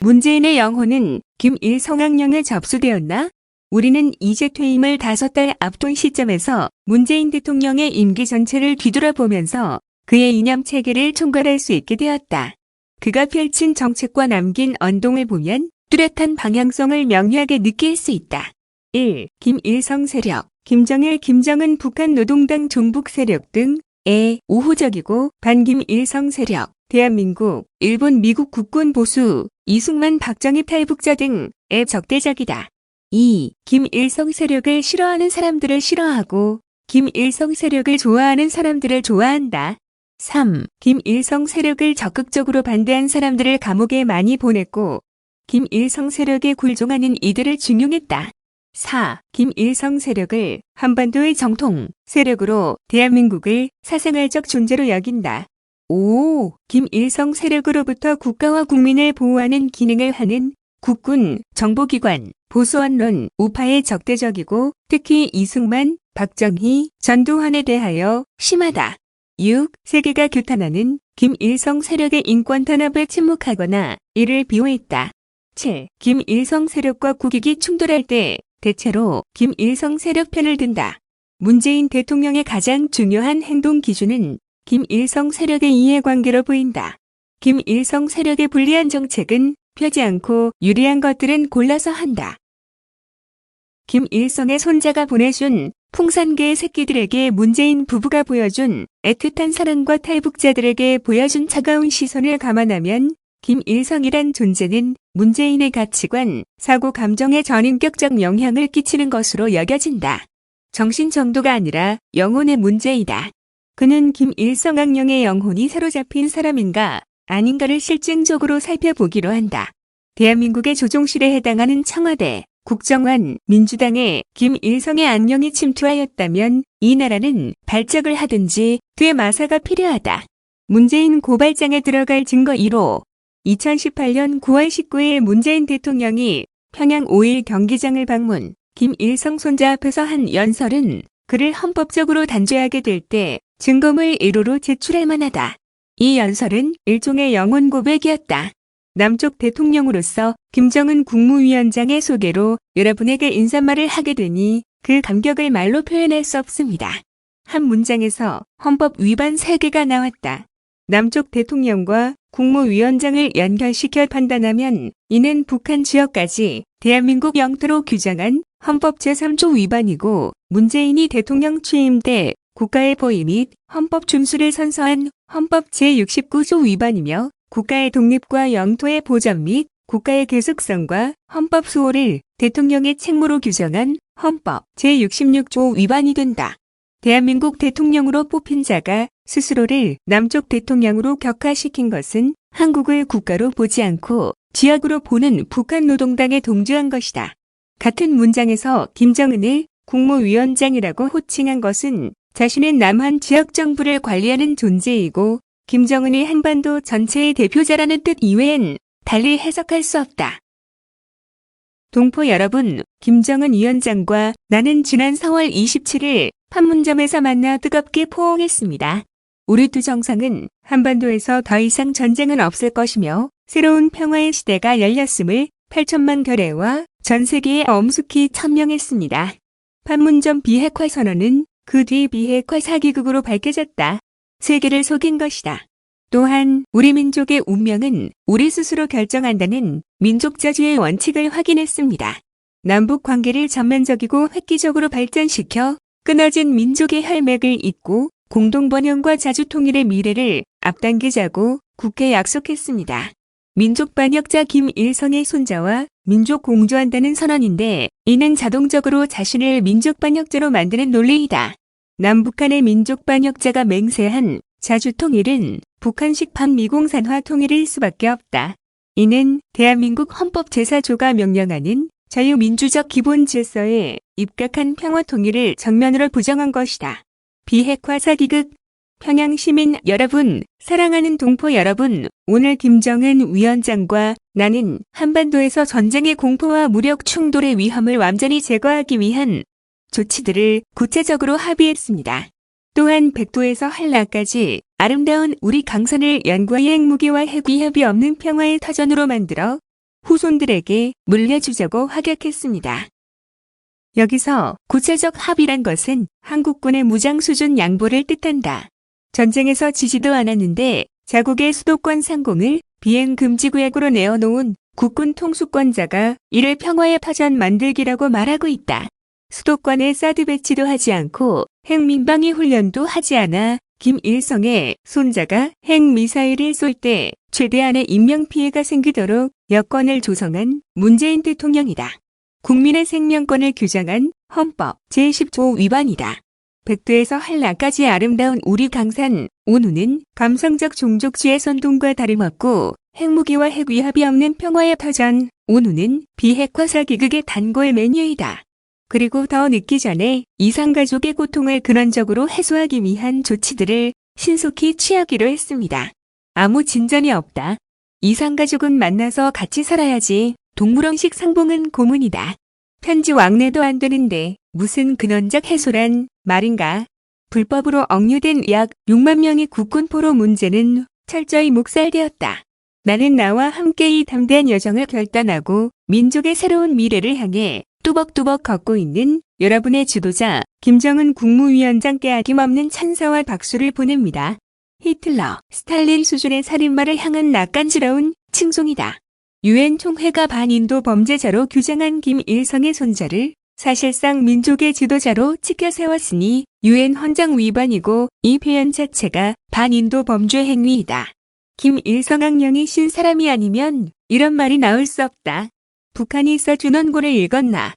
문재인의 영혼은 김일성학령에 접수되었나? 우리는 이제 퇴임을 5달 앞둔 시점에서 문재인 대통령의 임기 전체를 뒤돌아보면서 그의 이념 체계를 총괄할 수 있게 되었다. 그가 펼친 정책과 남긴 언동을 보면 뚜렷한 방향성을 명료하게 느낄 수 있다. 1. 김일성 세력, 김정일, 김정은 북한 노동당 종북 세력 등에 우호적이고 반김일성 세력, 대한민국, 일본, 미국 국군 보수, 이승만, 박정희 탈북자 등에 적대적이다. 2. 김일성 세력을 싫어하는 사람들을 싫어하고 김일성 세력을 좋아하는 사람들을 좋아한다. 3. 김일성 세력을 적극적으로 반대한 사람들을 감옥에 많이 보냈고 김일성 세력에 굴종하는 이들을 중용했다. 4. 김일성 세력을 한반도의 정통 세력으로 대한민국을 사생활적 존재로 여긴다. 5. 김일성 세력으로부터 국가와 국민을 보호하는 기능을 하는 국군, 정보기관, 보수언론, 우파에 적대적이고 특히 이승만, 박정희, 전두환에 대하여 심하다. 6. 세계가 규탄하는 김일성 세력의 인권 탄압에 침묵하거나 이를 비호했다. 7. 김일성 세력과 국익이 충돌할 때 대체로 김일성 세력 편을 든다. 문재인 대통령의 가장 중요한 행동 기준은 김일성 세력의 이해관계로 보인다. 김일성 세력의 불리한 정책은 펴지 않고 유리한 것들은 골라서 한다. 김일성의 손자가 보내준 풍산개의 새끼들에게 문재인 부부가 보여준 애틋한 사랑과 탈북자들에게 보여준 차가운 시선을 감안하면 김일성이란 존재는 문재인의 가치관, 사고 감정에 전인격적 영향을 끼치는 것으로 여겨진다. 정신 정도가 아니라 영혼의 문제이다. 그는 김일성학령의 영혼이 사로잡힌 사람인가 아닌가를 실증적으로 살펴보기로 한다. 대한민국의 조종실에 해당하는 청와대, 국정원, 민주당에 김일성의 악령이 침투하였다면 이 나라는 발작을 하든지 되마사가 필요하다. 문재인 고발장에 들어갈 증거 1호 2018년 9월 19일 문재인 대통령이 평양 5일 경기장을 방문, 김일성 손자 앞에서 한 연설은 그를 헌법적으로 단죄하게 될 때 증거물 1호로 제출할 만하다. 이 연설은 일종의 영혼 고백이었다. 남쪽 대통령으로서 김정은 국무위원장의 소개로 여러분에게 인사말을 하게 되니 그 감격을 말로 표현할 수 없습니다. 한 문장에서 헌법 위반 3개가 나왔다. 남쪽 대통령과 국무위원장을 연결시켜 판단하면 이는 북한 지역까지 대한민국 영토로 규정한 헌법 제3조 위반이고 문재인이 대통령 취임 때 국가의 보위 및 헌법 준수를 선서한 헌법 제69조 위반이며 국가의 독립과 영토의 보전 및 국가의 계속성과 헌법 수호를 대통령의 책무로 규정한 헌법 제66조 위반이 된다. 대한민국 대통령으로 뽑힌 자가 스스로를 남쪽 대통령으로 격화시킨 것은 한국을 국가로 보지 않고 지역으로 보는 북한 노동당에 동조한 것이다. 같은 문장에서 김정은을 국무위원장이라고 호칭한 것은 자신은 남한 지역 정부를 관리하는 존재이고 김정은이 한반도 전체의 대표자라는 뜻 이외엔 달리 해석할 수 없다. 동포 여러분, 김정은 위원장과 나는 지난 4월 27일 판문점에서 만나 뜨겁게 포옹했습니다. 우리 두 정상은 한반도에서 더 이상 전쟁은 없을 것이며 새로운 평화의 시대가 열렸음을 8천만 결의와 전 세계에 엄숙히 천명했습니다. 판문점 비핵화 선언은 그 뒤 비핵화 4기국으로 밝혀졌다. 세계를 속인 것이다. 또한 우리 민족의 운명은 우리 스스로 결정한다는 민족자주의 원칙을 확인했습니다. 남북 관계를 전면적이고 획기적으로 발전시켜 끊어진 민족의 혈맥을 잇고 공동번영과 자주통일의 미래를 앞당기자고 굳게 약속했습니다. 민족반역자 김일성의 손자와 민족 공조한다는 선언인데 이는 자동적으로 자신을 민족반역자로 만드는 논리이다. 남북한의 민족반역자가 맹세한 자주통일은 북한식 반미공산화 통일일 수밖에 없다. 이는 대한민국 헌법 제4조가 명령하는 자유민주적 기본 질서에 입각한 평화통일을 정면으로 부정한 것이다. 비핵화 4기국 평양 시민 여러분, 사랑하는 동포 여러분, 오늘 김정은 위원장과 나는 한반도에서 전쟁의 공포와 무력 충돌의 위험을 완전히 제거하기 위한 조치들을 구체적으로 합의했습니다. 또한 백두에서 한라까지 아름다운 우리 강산을 연구의 핵무기와 핵위협이 없는 평화의 터전으로 만들어 후손들에게 물려주자고 확약했습니다. 여기서 구체적 합의란 것은 한국군의 무장 수준 양보를 뜻한다. 전쟁에서 지지도 않았는데 자국의 수도권 상공을 비행 금지 구역으로 내어놓은 국군 통수권자가 이를 평화의 파전 만들기라고 말하고 있다. 수도권에 사드 배치도 하지 않고 핵민방위 훈련도 하지 않아 김일성의 손자가 핵미사일을 쏠 때 최대한의 인명피해가 생기도록 여건을 조성한 문재인 대통령이다. 국민의 생명권을 규정한 헌법 제10조 위반이다. 백두에서 한라까지 아름다운 우리 강산 온우는 감성적 종족주의 선동과 다름없고 핵무기와 핵위협이 없는 평화의 터전 온우는 비핵화사 기극의 단골 메뉴이다. 그리고 더 늦기 전에 이산가족의 고통을 근원적으로 해소하기 위한 조치들을 신속히 취하기로 했습니다. 아무 진전이 없다. 이산가족은 만나서 같이 살아야지. 동물원식 상봉은 고문이다. 편지 왕래도 안 되는데 무슨 근원적 해소란 말인가. 불법으로 억류된 약 6만 명의 국군포로 문제는 철저히 묵살되었다. 나는 나와 함께 이 담대한 여정을 결단하고 민족의 새로운 미래를 향해 뚜벅뚜벅 걷고 있는 여러분의 지도자 김정은 국무위원장께 아낌없는 찬사와 박수를 보냅니다. 히틀러, 스탈린 수준의 살인마를 향한 낯간지러운 칭송이다. 유엔 총회가 반인도 범죄자로 규정한 김일성의 손자를 사실상 민족의 지도자로 치켜 세웠으니 유엔 헌장 위반이고 이 표현 자체가 반인도 범죄 행위이다. 김일성 악령이 신 사람이 아니면 이런 말이 나올 수 없다. 북한이 써준 원고를 읽었나?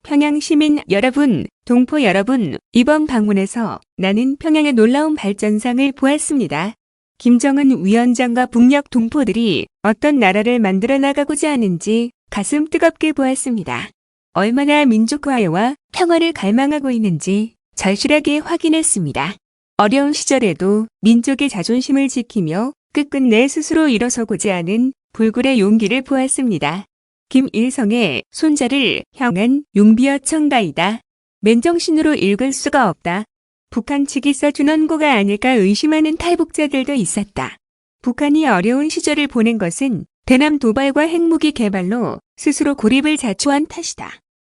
평양 시민 여러분, 동포 여러분, 이번 방문에서 나는 평양의 놀라운 발전상을 보았습니다. 김정은 위원장과 북녘 동포들이 어떤 나라를 만들어 나가고자 하는지 가슴 뜨겁게 보았습니다. 얼마나 민족화해와 평화를 갈망하고 있는지 절실하게 확인했습니다. 어려운 시절에도 민족의 자존심을 지키며 끝끝내 스스로 일어서고자 하는 불굴의 용기를 보았습니다. 김일성의 손자를 향한 용비어 청가이다. 맨정신으로 읽을 수가 없다. 북한 측이 써준 원고가 아닐까 의심하는 탈북자들도 있었다. 북한이 어려운 시절을 보낸 것은 대남 도발과 핵무기 개발로 스스로 고립을 자초한 탓이다.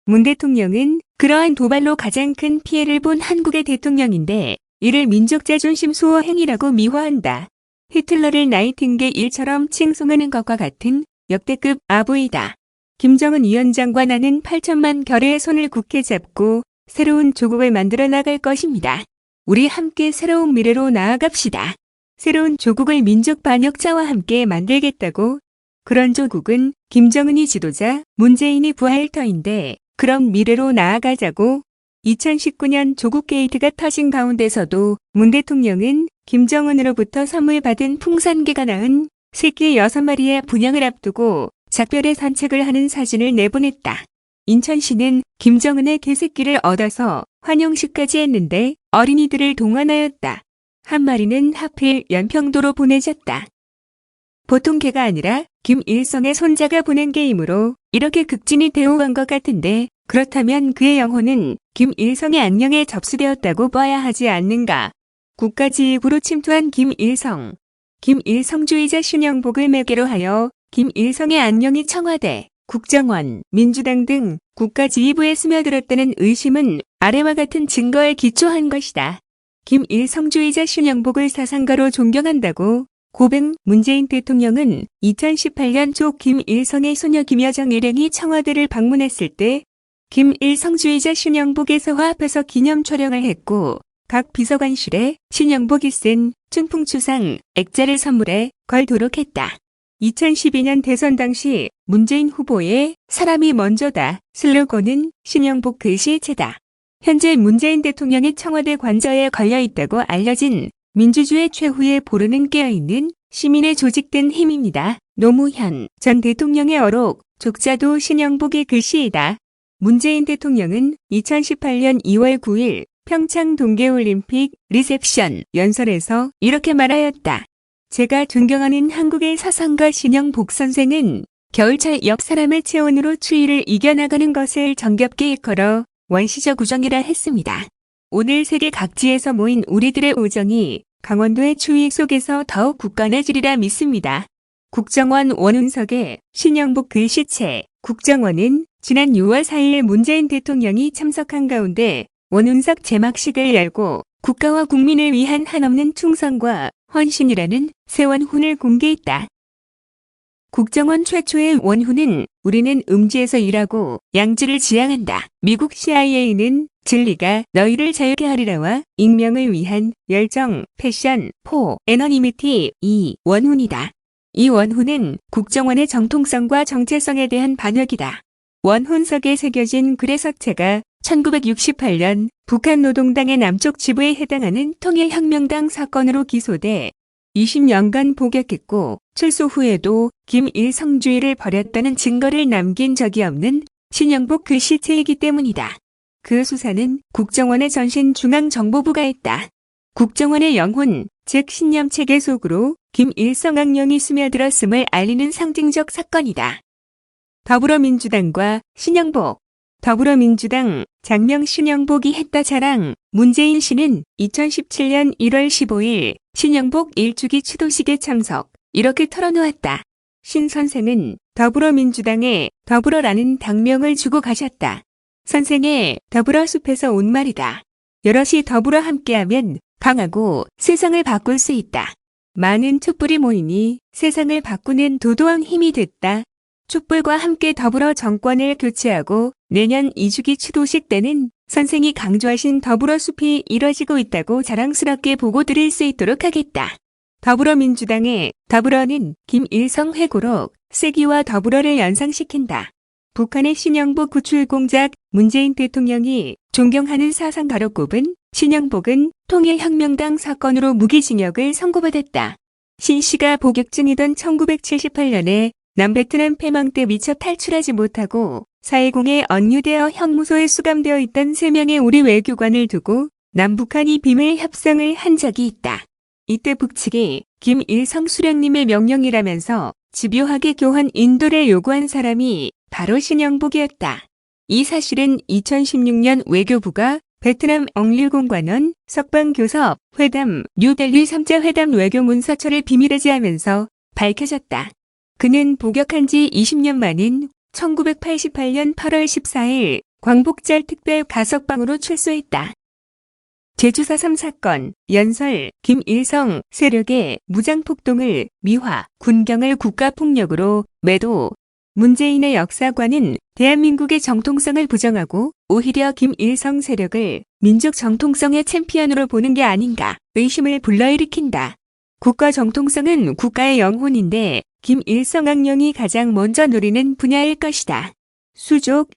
문 대통령은 그러한 도발로 가장 큰 피해를 본 한국의 대통령인데 이를 민족 자존심 수호 행위라고 미화한다. 히틀러를 나이팅게일처럼 칭송하는 것과 같은 역대급 아부이다. 김정은 위원장과 나는 8천만 결의의 손을 굳게 잡고 새로운 조국을 만들어 나갈 것입니다. 우리 함께 새로운 미래로 나아갑시다. 새로운 조국을 민족 반역자와 함께 만들겠다고. 그런 조국은 김정은이 지도자, 문재인이 부활터인데 그런 미래로 나아가자고. 2019년 조국 게이트가 터진 가운데서도 문 대통령은 김정은으로부터 선물 받은 풍산개가 낳은 새끼 6마리의 분양을 앞두고 작별의 산책을 하는 사진을 내보냈다. 인천시는 김정은의 개새끼를 얻어서 환영식까지 했는데 어린이들을 동원하였다. 한 마리는 하필 연평도로 보내졌다. 보통 개가 아니라 김일성의 손자가 보낸 개이므로 이렇게 극진히 대우한 것 같은데 그렇다면 그의 영혼은 김일성의 안녕에 접수되었다고 봐야 하지 않는가. 국가지휘구로 침투한 김일성. 김일성주의자 신영복을 매개로 하여 김일성의 안녕이 청와대, 국정원, 민주당 등 국가지휘부에 스며들었다는 의심은 아래와 같은 증거에 기초한 것이다. 김일성주의자 신영복을 사상가로 존경한다고 고백. 문재인 대통령은 2018년 초 김일성의 소녀 김여정 일행이 청와대를 방문했을 때 김일성주의자 신영복의 서화 앞에서 기념 촬영을 했고 각 비서관실에 신영복이 쓴 춘풍추상 액자를 선물해 걸도록 했다. 2012년 대선 당시 문재인 후보의 사람이 먼저다 슬로건은 신영복 글씨체다. 현재 문재인 대통령의 청와대 관저에 걸려있다고 알려진 민주주의 최후의 보루는 깨어있는 시민의 조직된 힘입니다. 노무현 전 대통령의 어록, 족자도 신영복의 글씨이다. 문재인 대통령은 2018년 2월 9일 평창 동계올림픽 리셉션 연설에서 이렇게 말하였다. 제가 존경하는 한국의 사상가 신영복 선생은 겨울철 옆 사람의 체온으로 추위를 이겨나가는 것을 정겹게 일컬어 원시적 우정이라 했습니다. 오늘 세계 각지에서 모인 우리들의 우정이 강원도의 추위 속에서 더욱 굳건해지리라 믿습니다. 국정원 원훈석의 신영복 글씨체. 국정원은 지난 6월 4일 문재인 대통령이 참석한 가운데 원훈석 제막식을 열고 국가와 국민을 위한 한없는 충성과 헌신이라는 새 원훈을 공개했다. 국정원 최초의 원훈은 우리는 음지에서 일하고 양지를 지향한다. 미국 CIA는 진리가 너희를 자유케 하리라와 익명을 위한 열정, 패션, 에너니미티 이 원훈이다. 이 원훈은 국정원의 정통성과 정체성에 대한 반역이다. 원훈석에 새겨진 글의 서체가 1968년 북한 노동당의 남쪽 지부에 해당하는 통일혁명당 사건으로 기소돼 20년간 복역했고 출소 후에도 김일성주의를 벌였다는 증거를 남긴 적이 없는 신영복 글씨체이기 때문이다. 그 수사는 국정원의 전신 중앙정보부가 했다. 국정원의 영혼, 즉 신념체계 속으로 김일성 악령이 스며들었음을 알리는 상징적 사건이다. 더불어민주당과 신영복. 더불어민주당 장명 신영복이 했다 자랑. 문재인 씨는 2017년 1월 15일 신영복 1주기 추도식에 참석. 이렇게 털어놓았다. 신 선생은 더불어민주당에 더불어라는 당명을 주고 가셨다. 선생의 더불어 숲에서 온 말이다. 여럿이 더불어 함께하면 강하고 세상을 바꿀 수 있다. 많은 촛불이 모이니 세상을 바꾸는 도도한 힘이 됐다. 촛불과 함께 더불어 정권을 교체하고 내년 2주기 추도식 때는 선생이 강조하신 더불어 숲이 이뤄지고 있다고 자랑스럽게 보고 드릴 수 있도록 하겠다. 더불어민주당의 더불어는 김일성 회고록 세기와 더불어를 연상시킨다. 북한의 신영복 구출 공작. 문재인 대통령이 존경하는 사상가로 꼽은 신영복은 통일혁명당 사건으로 무기징역을 선고받았다. 신 씨가 복역 중이던 1978년에 남베트남 패망 때 미처 탈출하지 못하고 4.10에 억류되어 형무소에 수감되어 있던 3명의 우리 외교관을 두고 남북한이 비밀 협상을 한 적이 있다. 이때 북측이 김일성 수령님의 명령이라면서 집요하게 교환 인도를 요구한 사람이 바로 신영복이었다. 이 사실은 2016년 외교부가 베트남 억류공관원 석방교섭 회담 뉴델리 3자 회담 외교 문서처를 비밀하지 하면서 밝혀졌다. 그는 복역한 지 20년 만인 1988년 8월 14일 광복절 특별 가석방으로 출소했다. 제주 4.3 사건, 연설, 김일성 세력의 무장폭동을 미화, 군경을 국가폭력으로 매도. 문재인의 역사관은 대한민국의 정통성을 부정하고 오히려 김일성 세력을 민족 정통성의 챔피언으로 보는 게 아닌가 의심을 불러일으킨다. 국가 정통성은 국가의 영혼인데 김일성 악령이 가장 먼저 노리는 분야일 것이다.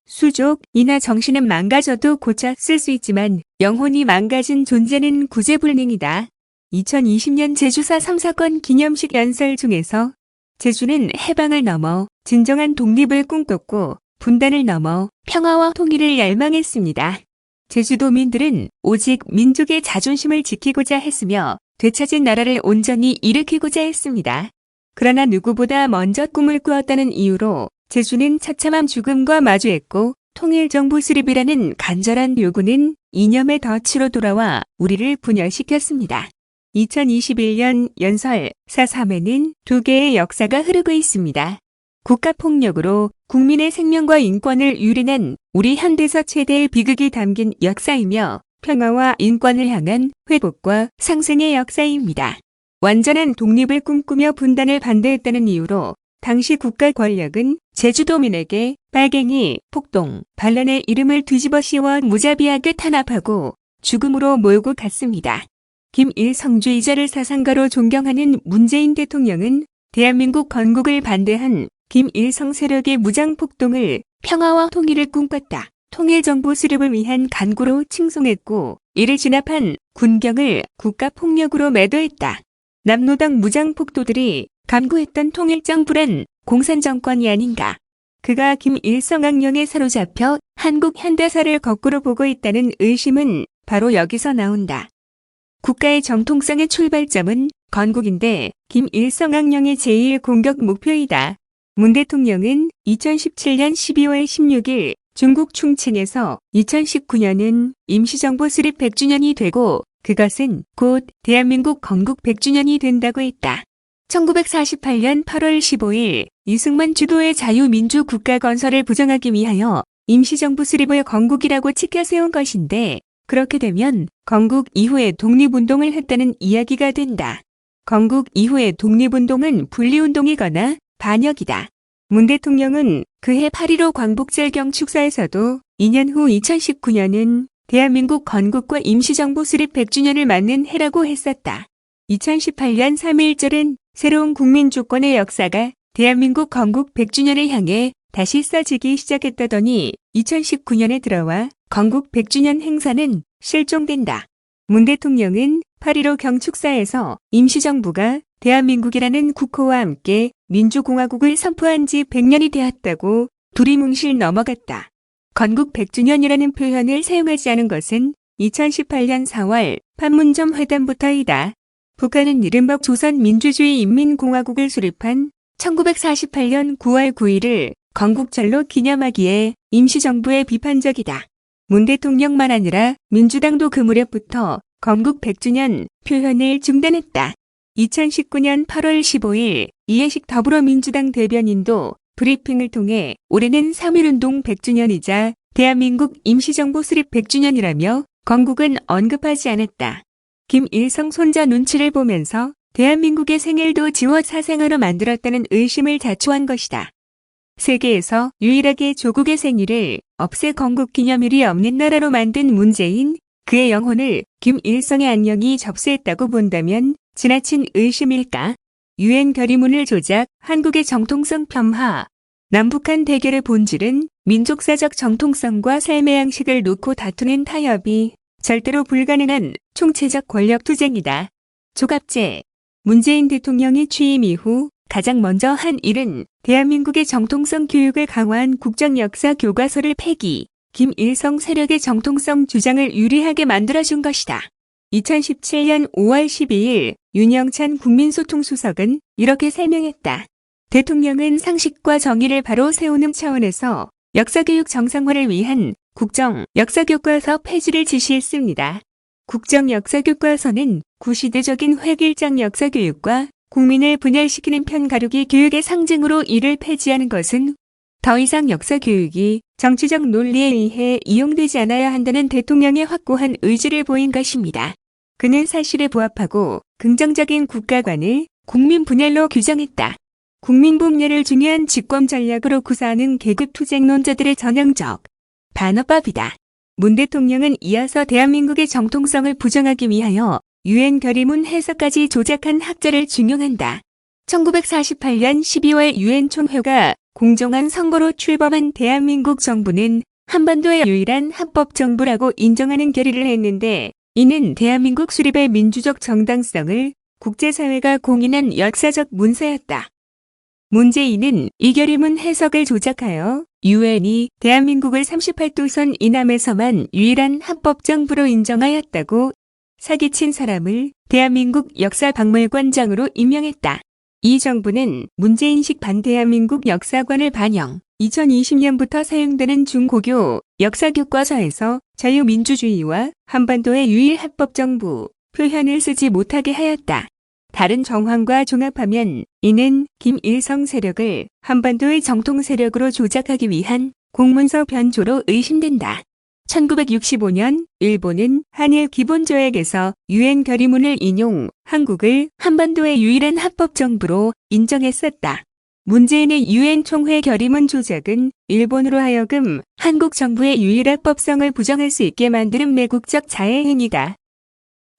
수족이나 정신은 망가져도 고쳐 쓸 수 있지만 영혼이 망가진 존재는 구제불능이다. 2020년 제주 4.3 사건 기념식 연설 중에서 제주는 해방을 넘어 진정한 독립을 꿈꿨고 분단을 넘어 평화와 통일을 열망했습니다. 제주도민들은 오직 민족의 자존심을 지키고자 했으며 되찾은 나라를 온전히 일으키고자 했습니다. 그러나 누구보다 먼저 꿈을 꾸었다는 이유로 제주는 처참한 죽음과 마주했고 통일정부 수립이라는 간절한 요구는 이념의 덫으로 돌아와 우리를 분열시켰습니다. 2021년 연설 4.3에는 두 개의 역사가 흐르고 있습니다. 국가폭력으로 국민의 생명과 인권을 유린한 우리 현대사 최대의 비극이 담긴 역사이며 평화와 인권을 향한 회복과 상생의 역사입니다. 완전한 독립을 꿈꾸며 분단을 반대했다는 이유로 당시 국가 권력은 제주도민에게 빨갱이, 폭동, 반란의 이름을 뒤집어 씌워 무자비하게 탄압하고 죽음으로 몰고 갔습니다. 김일성주의자를 사상가로 존경하는 문재인 대통령은 대한민국 건국을 반대한 김일성 세력의 무장폭동을 평화와 통일을 꿈꿨다. 통일정부 수립을 위한 간구로 칭송했고 이를 진압한 군경을 국가폭력으로 매도했다. 남노당 무장폭도들이 간구했던 통일정부란 공산정권이 아닌가. 그가 김일성 악령에 사로잡혀 한국 현대사를 거꾸로 보고 있다는 의심은 바로 여기서 나온다. 국가의 정통성의 출발점은 건국인데 김일성 악령의 제1 공격 목표이다. 문 대통령은 2017년 12월 16일 중국 충칭에서 2019년은 임시정부 수립 100주년이 되고 그것은 곧 대한민국 건국 100주년이 된다고 했다. 1948년 8월 15일 이승만 주도의 자유민주국가 건설을 부정하기 위하여 임시정부 수립을 건국이라고 치켜 세운 것인데 그렇게 되면 건국 이후에 독립운동을 했다는 이야기가 된다. 건국 이후의 독립운동은 분리운동이거나 반역이다. 문 대통령은 그해 8.15 광복절경 축사에서도 2년 후 2019년은 대한민국 건국과 임시정부 수립 100주년을 맞는 해라고 했었다. 2018년 3.1절은 새로운 국민주권의 역사가 대한민국 건국 100주년을 향해 다시 써지기 시작했다더니 2019년에 들어와 건국 100주년 행사는 실종된다. 문 대통령은 8.15 경축사에서 임시정부가 대한민국이라는 국호와 함께 민주공화국을 선포한 지 100년이 되었다고 두리뭉실 넘어갔다. 건국 100주년이라는 표현을 사용하지 않은 것은 2018년 4월 판문점 회담부터이다. 북한은 이른바 조선민주주의인민공화국을 수립한 1948년 9월 9일을 건국절로 기념하기에 임시정부에 비판적이다. 문 대통령만 아니라 민주당도 그 무렵부터 건국 100주년 표현을 중단했다. 2019년 8월 15일 이해식 더불어민주당 대변인도 브리핑을 통해 올해는 3.1운동 100주년이자 대한민국 임시정부 수립 100주년이라며 건국은 언급하지 않았다. 김일성 손자 눈치를 보면서 대한민국의 생일도 지워 사생아로 만들었다는 의심을 자초한 것이다. 세계에서 유일하게 조국의 생일을 없애 건국 기념일이 없는 나라로 만든 문재인, 그의 영혼을 김일성의 안녕이 접수했다고 본다면 지나친 의심일까? 유엔 결의문을 조작, 한국의 정통성 폄하. 남북한 대결의 본질은 민족사적 정통성과 삶의 양식을 놓고 다투는 타협이 절대로 불가능한 총체적 권력투쟁이다. 조갑제. 문재인 대통령이 취임 이후 가장 먼저 한 일은 대한민국의 정통성 교육을 강화한 국정역사 교과서를 폐기, 김일성 세력의 정통성 주장을 유리하게 만들어준 것이다. 2017년 5월 12일 윤영찬 국민소통수석은 이렇게 설명했다. 대통령은 상식과 정의를 바로 세우는 차원에서 역사교육 정상화를 위한 국정 역사교과서 폐지를 지시했습니다. 국정 역사교과서는 구시대적인 획일적 역사교육과 국민을 분열시키는 편가르기 교육의 상징으로 이를 폐지하는 것은 더 이상 역사교육이 정치적 논리에 의해 이용되지 않아야 한다는 대통령의 확고한 의지를 보인 것입니다. 그는 사실에 부합하고 긍정적인 국가관을 국민 분열로 규정했다. 국민 분열을 중요한 집권 전략으로 구사하는 계급투쟁론자들의 전형적 반어법이다. 문 대통령은 이어서 대한민국의 정통성을 부정하기 위하여 유엔 결의문 해석까지 조작한 학자를 중용한다. 1948년 12월 유엔 총회가 공정한 선거로 출범한 대한민국 정부는 한반도의 유일한 합법 정부라고 인정하는 결의를 했는데 이는 대한민국 수립의 민주적 정당성을 국제사회가 공인한 역사적 문서였다. 문재인은 이 결의문 해석을 조작하여 유엔이 대한민국을 38도선 이남에서만 유일한 합법 정부로 인정하였다고 사기친 사람을 대한민국 역사박물관장으로 임명했다. 이 정부는 문재인식 반대한민국 역사관을 반영, 2020년부터 사용되는 중고교 역사교과서에서 자유민주주의와 한반도의 유일 합법정부 표현을 쓰지 못하게 하였다. 다른 정황과 종합하면 이는 김일성 세력을 한반도의 정통 세력으로 조작하기 위한 공문서 변조로 의심된다. 1965년 일본은 한일 기본조약에서 유엔 결의문을 인용, 한국을 한반도의 유일한 합법정부로 인정했었다. 문재인의 유엔 총회 결의문 조작은 일본으로 하여금 한국 정부의 유일 합법성을 부정할 수 있게 만드는 매국적 자해 행위다.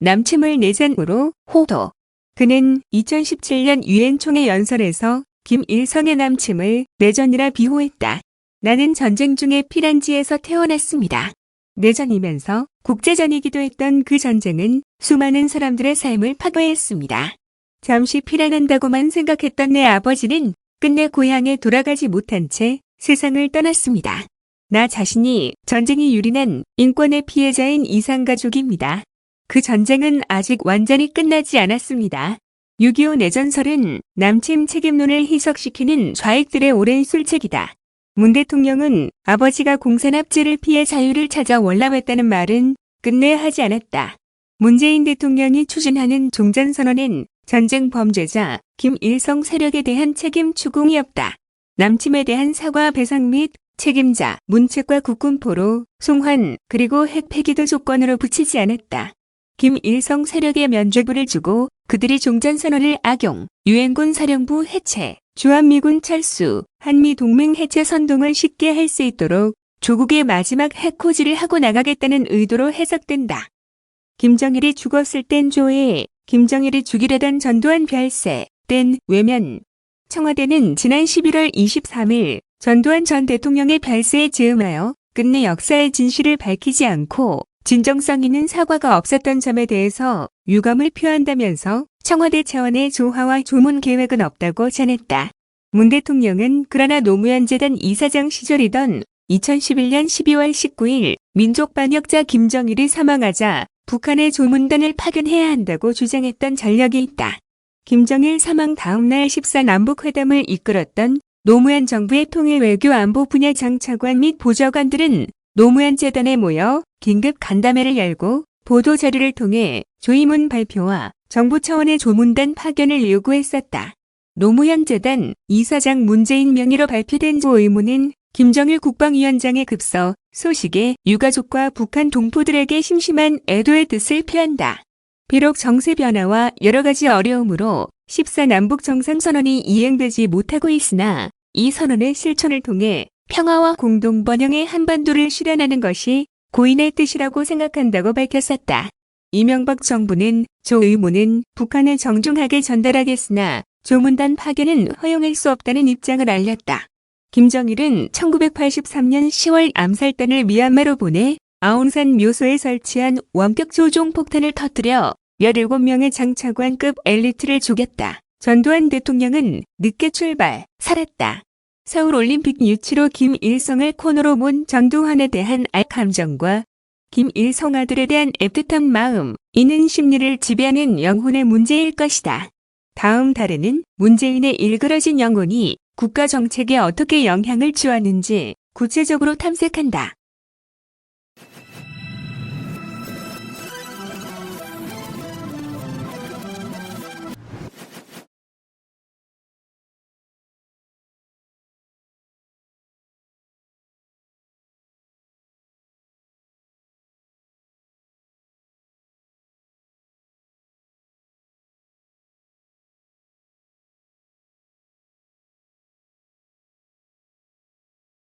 남침을 내전으로 호도. 그는 2017년 유엔 총회 연설에서 김일성의 남침을 내전이라 비호했다. 나는 전쟁 중에 피란지에서 태어났습니다. 내전이면서 국제전이기도 했던 그 전쟁은 수많은 사람들의 삶을 파괴했습니다. 잠시 피란한다고만 생각했던 내 아버지는 끝내 고향에 돌아가지 못한 채 세상을 떠났습니다. 나 자신이 전쟁이 유린한 인권의 피해자인 이산가족입니다. 그 전쟁은 아직 완전히 끝나지 않았습니다. 6.25 내전설은 남침 책임론을 희석시키는 좌익들의 오랜 술책이다. 문 대통령은 아버지가 공산합제를 피해 자유를 찾아 월남했다는 말은 끝내 하지 않았다. 문재인 대통령이 추진하는 종전선언은 전쟁 범죄자 김일성 세력에 대한 책임 추궁이 없다. 남침에 대한 사과 배상 및 책임자, 문책과 국군포로, 송환, 그리고 핵 폐기도 조건으로 붙이지 않았다. 김일성 세력에 면죄부를 주고 그들이 종전선언을 악용, 유엔군 사령부 해체, 주한미군 철수, 한미동맹 해체 선동을 쉽게 할 수 있도록 조국의 마지막 해코지를 하고 나가겠다는 의도로 해석된다. 김정일이 죽었을 땐 조해, 김정일이 죽이려던 전두환 별세, 땐 외면. 청와대는 지난 11월 23일 전두환 전 대통령의 별세에 즈음하여 끝내 역사의 진실을 밝히지 않고 진정성 있는 사과가 없었던 점에 대해서 유감을 표한다면서 청와대 차원의 조화와 조문 계획은 없다고 전했다. 문 대통령은 그러나 노무현 재단 이사장 시절이던 2011년 12월 19일 민족반역자 김정일이 사망하자 북한의 조문단을 파견해야 한다고 주장했던 전력이 있다. 김정일 사망 다음 날 14 남북회담을 이끌었던 노무현 정부의 통일외교안보 분야 장차관 및 보좌관들은 노무현 재단에 모여 긴급 간담회를 열고 보도자료를 통해 조의문 발표와 정부 차원의 조문단 파견을 요구했었다. 노무현 재단 이사장 문재인 명의로 발표된 조의문은 김정일 국방위원장의 급서 소식에 유가족과 북한 동포들에게 심심한 애도의 뜻을 표한다. 비록 정세 변화와 여러 가지 어려움으로 14 남북 정상선언이 이행되지 못하고 있으나 이 선언의 실천을 통해 평화와 공동 번영의 한반도를 실현하는 것이 고인의 뜻이라고 생각한다고 밝혔었다. 이명박 정부는 조 의무는 북한에 정중하게 전달하겠으나 조문단 파견은 허용할 수 없다는 입장을 알렸다. 김정일은 1983년 10월 암살단을 미얀마로 보내 아웅산 묘소에 설치한 원격 조종 폭탄을 터뜨려 17명의 장차관급 엘리트를 죽였다. 전두환 대통령은 늦게 출발, 살았다. 서울올림픽 유치로 김일성을 코너로 몬 전두환에 대한 감정과 김일성 아들에 대한 애틋한 마음, 이는 심리를 지배하는 영혼의 문제일 것이다. 다음 달에는 문재인의 일그러진 영혼이 국가 정책에 어떻게 영향을 주었는지 구체적으로 탐색한다.